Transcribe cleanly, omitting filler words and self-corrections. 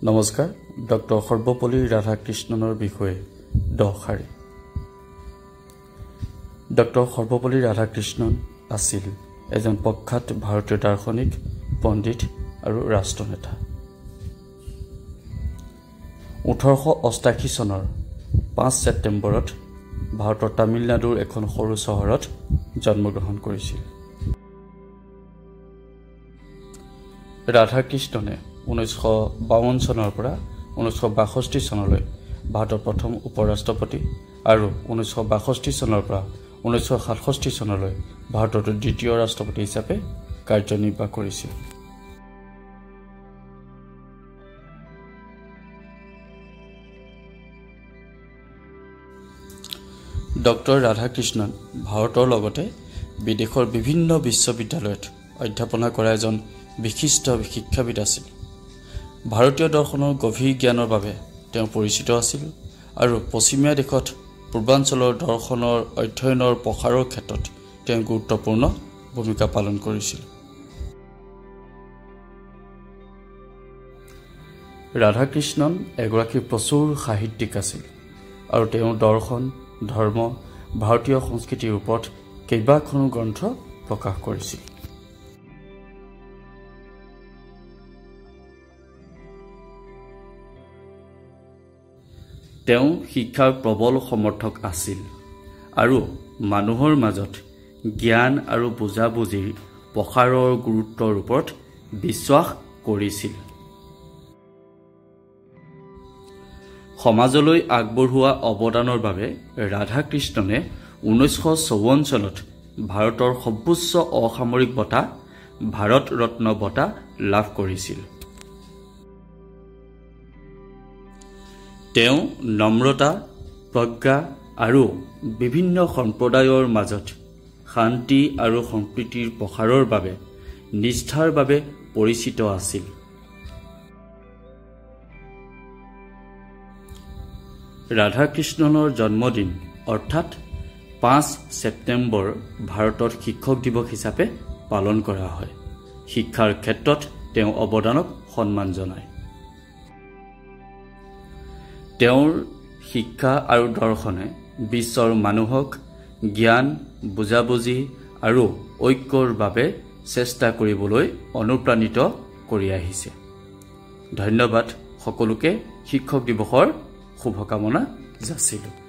নমস্কাৰ ডক্টৰ সৰ্বপল্লী ৰাধাকৃষ্ণনৰ বিষয়ে 10 শাৰী। ডক্টৰ সৰ্বপল্লী ৰাধাকৃষ্ণন আছিল এজন প্ৰখ্যাত ভাৰতীয় দাৰ্শনিক, পণ্ডিত আৰু ৰাষ্ট্ৰনেতা। 1888 চনৰ 5 ছেপ্টেম্বৰত ভাৰতৰ তামিলনাডুৰ এখন সৰু চহৰত জন্মগ্ৰহণ কৰিছিল। ৰাধাকৃষ্ণনে 1952 চনৰ পৰা 1962 চনলৈ ভাৰতৰ প্ৰথম উপৰাষ্ট্ৰপতি আৰু 1962 চনৰ পৰা 1967 চনলৈ ভাৰতৰ দ্বিতীয় ৰাষ্ট্ৰপতি হিচাপে কাৰ্যনিৰ্বাহ কৰিছিল। ডক্টৰ ৰাধাকৃষ্ণন ভাৰতৰ লগতে বিদেশৰ বিভিন্ন বিশ্ববিদ্যালয়ত অধ্যাপনা কৰা এজন বিশিষ্ট শিক্ষাবিদ আছিল। ভাৰতীয় দৰ্শনৰ গভীৰ জ্ঞানৰ বাবে তেওঁ পৰিচিত আছিল আৰু পশ্চিমীয়া দেশত পূৰ্বাঞ্চলৰ দৰ্শনৰ অধ্যয়নৰ প্ৰসাৰৰ ক্ষেত্ৰত তেওঁ গুৰুত্বপূৰ্ণ ভূমিকা পালন কৰিছিল। ৰাধাকৃষ্ণন এগৰাকী প্ৰচুৰ সাহিত্যিক আছিল আৰু তেওঁ দৰ্শন, ধৰ্ম, ভাৰতীয় সংস্কৃতিৰ ওপৰত কেইবাখনো গ্ৰন্থ প্ৰকাশ কৰিছিল। তেওঁ শিক্ষাৰ প্ৰবল সমৰ্থক আছিল আৰু মানুহৰ মাজত জ্ঞান আৰু বুজাবুজিৰ প্ৰসাৰৰ গুৰুত্বৰ ওপৰত বিশ্বাস কৰিছিল। সমাজলৈ আগবঢ়োৱা অৱদানৰ বাবে ৰাধাকৃষ্ণনে 1954 চনত ভাৰতৰ সৰ্বোচ্চ অসামৰিক বঁটা ভাৰত ৰত্ন বঁটা লাভ কৰিছিল। তেওঁ নম্ৰতা, প্ৰজ্ঞা আৰু বিভিন্ন সম্প্ৰদায়ৰ মাজত শান্তি আৰু সম্প্ৰীতিৰ প্ৰসাৰৰ বাবে নিষ্ঠাৰ বাবে পৰিচিত আছিল। ৰাধাকৃষ্ণনৰ জন্মদিন অৰ্থাৎ 5 ছেপ্টেম্বৰ ভাৰতত শিক্ষক দিৱস হিচাপে পালন কৰা হয়। শিক্ষাৰ ক্ষেত্ৰত তেওঁ অৱদানক সন্মান জনায়। তেওঁৰ শিক্ষা আৰু দৰ্শনে বিশ্বৰ মানুহক জ্ঞান, বুজাবুজি আৰু ঐক্যৰ বাবে চেষ্টা কৰিবলৈ অনুপ্ৰাণিত কৰি আহিছে। ধন্যবাদ সকলোকে। শিক্ষক দিৱসৰ শুভকামনা যাচিলোঁ।